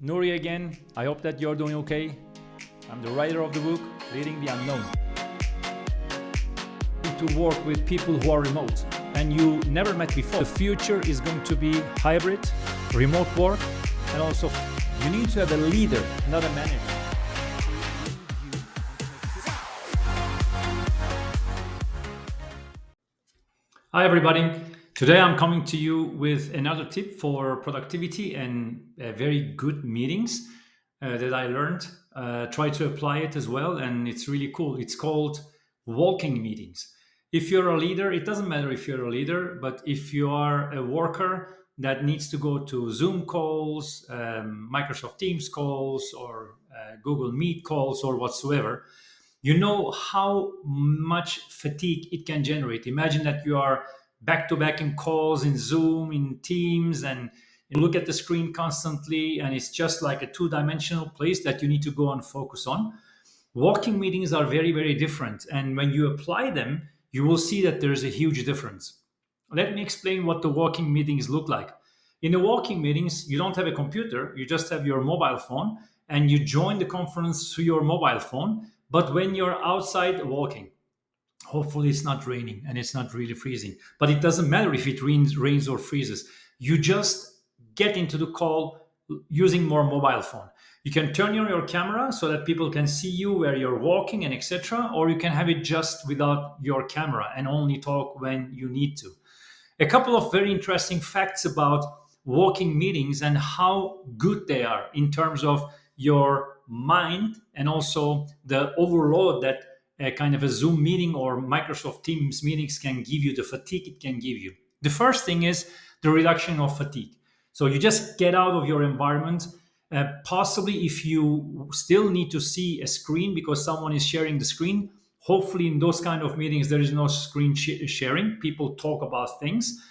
Nuri again. I hope that you're doing okay. I'm the writer of the book, Leading the Unknown. To work with people who are remote and you never met before. The future is going to be hybrid, remote work, and also you need to have a leader, not a manager. Hi, everybody. Today I'm coming to you with another tip for productivity and very good meetings that I learned. Try to apply it as well, and it's really cool. It's called walking meetings. If you're a leader, it doesn't matter if you're a leader, but if you are a worker that needs to go to Zoom calls, Microsoft Teams calls, or Google Meet calls, or whatsoever, you know how much fatigue it can generate. Imagine that you are back to back in calls, in Zoom, in Teams, and you look at the screen constantly, and it's just like a two-dimensional place that you need to go and focus on. Walking meetings are very, very different, and when you apply them, you will see that there's a huge difference. Let me explain what the walking meetings look like. In the walking meetings, you don't have a computer, you just have your mobile phone, and you join the conference through your mobile phone. But when you're outside walking, hopefully it's not raining and it's not really freezing, but it doesn't matter if it rains or freezes. You just get into the call using more mobile phone. You can turn on your camera so that people can see you where you're walking and etc., or you can have it just without your camera and only talk when you need to. A couple of very interesting facts about walking meetings and how good they are in terms of your mind and also the overload that a kind of a Zoom meeting or Microsoft Teams meetings can give you, the fatigue it can give you. The first thing is the reduction of fatigue. So you just get out of your environment. Possibly, if you still need to see a screen because someone is sharing the screen, hopefully in those kind of meetings there is no screen sharing. People talk about things.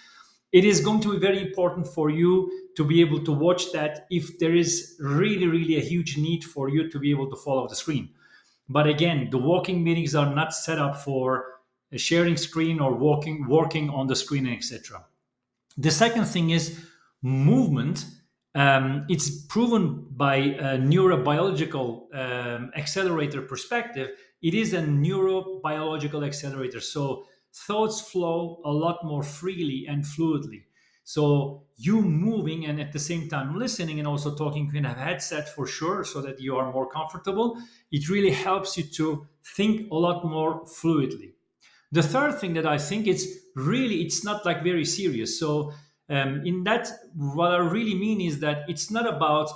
It is going to be very important for you to be able to watch that if there is really, really a huge need for you to be able to follow the screen. But again, the walking meetings are not set up for a sharing screen or working on the screen, etc. The second thing is movement. It's proven by a neurobiological accelerator perspective. It is a neurobiological accelerator. So thoughts flow a lot more freely and fluidly. So you moving and at the same time listening and also talking, you can have headset for sure so that you are more comfortable. It really helps you to think a lot more fluidly. The third thing that I think is really, it's not like very serious. So in that, what I really mean is that it's not about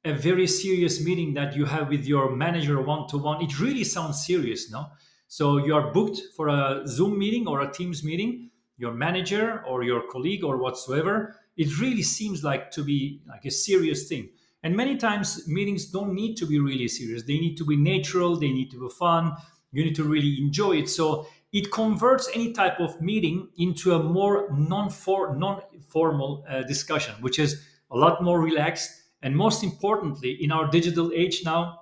a very serious meeting that you have with your manager one to one. It really sounds serious, no? So you are booked for a Zoom meeting or a Teams meeting, your manager or your colleague or whatsoever. It really seems like to be like a serious thing. And many times meetings don't need to be really serious. They need to be natural. They need to be fun. You need to really enjoy it. So it converts any type of meeting into a more non-formal discussion, which is a lot more relaxed. And most importantly, in our digital age now,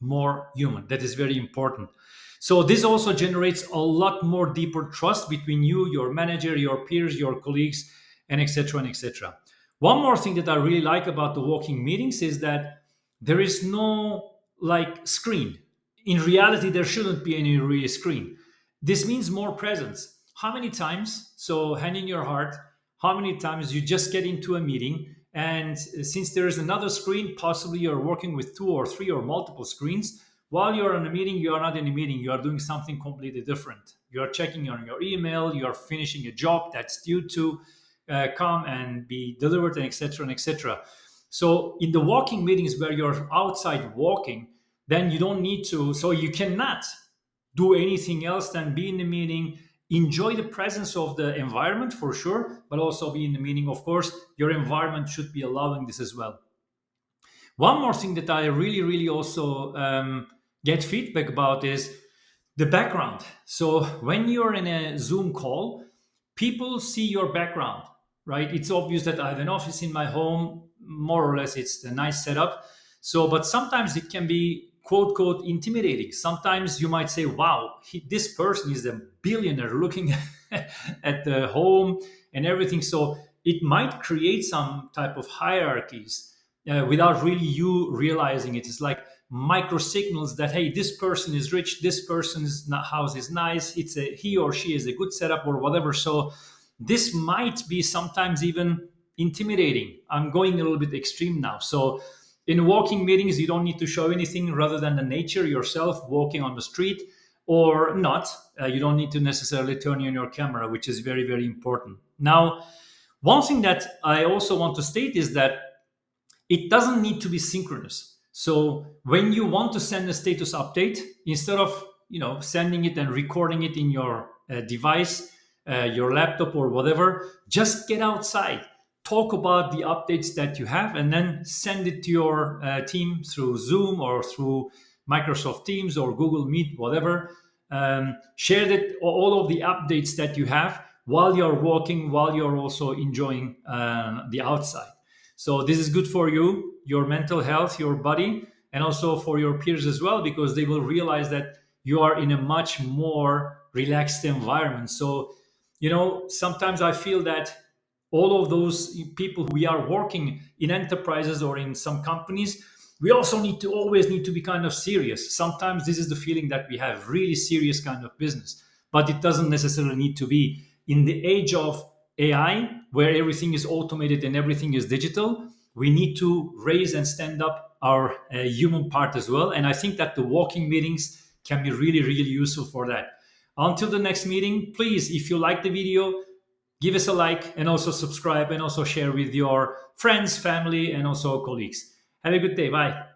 more human. That is very important. So this also generates a lot more deeper trust between you, your manager, your peers, your colleagues, and etc. and etc. One more thing that I really like about the walking meetings is that there is no like screen. In reality, there shouldn't be any real screen. This means more presence. How many times, so hand in your heart, how many times you just get into a meeting and since there is another screen, possibly you're working with two or three or multiple screens, while you're in a meeting, you are not in a meeting, you are doing something completely different. You are checking on your email, you are finishing a job that's due to come and be delivered, and etc. and etc. So in the walking meetings where you're outside walking, then you don't need to, so you cannot do anything else than be in the meeting, enjoy the presence of the environment for sure, but also be in the meeting. Of course, your environment should be allowing this as well. One more thing that I really, really also get feedback about is the background. So when you're in a Zoom call, people see your background, right? It's obvious that I have an office in my home, more or less, it's a nice setup. So, but sometimes it can be quote, quote, intimidating. Sometimes you might say, wow, this person is a billionaire looking at the home and everything. So it might create some type of hierarchies. without really you realizing it. It's like micro signals that, hey, this person is rich, this person's house is nice, it's a he or she is a good setup or whatever. So this might be sometimes even intimidating. I'm going a little bit extreme now. So in walking meetings, you don't need to show anything rather than the nature yourself walking on the street or not. You don't need to necessarily turn on your camera, which is very, very important. Now, one thing that I also want to state is that it doesn't need to be synchronous. So when you want to send a status update, instead of sending it and recording it in your device, your laptop or whatever, just get outside, talk about the updates that you have, and then send it to your team through Zoom or through Microsoft Teams or Google Meet, whatever. Share that all of the updates that you have while you're walking, while you're also enjoying the outside. So this is good for you, your mental health, your body, and also for your peers as well, because they will realize that you are in a much more relaxed environment. So, sometimes I feel that all of those people who we are working in enterprises or in some companies, we also always need to be kind of serious. Sometimes this is the feeling that we have really serious kind of business, but it doesn't necessarily need to be. In the age of AI, where everything is automated and everything is digital, we need to raise and stand up our human part as well. And I think that the walking meetings can be really, really useful for that. Until the next meeting, please, if you like the video, give us a like and also subscribe and also share with your friends, family, and also colleagues. Have a good day. Bye.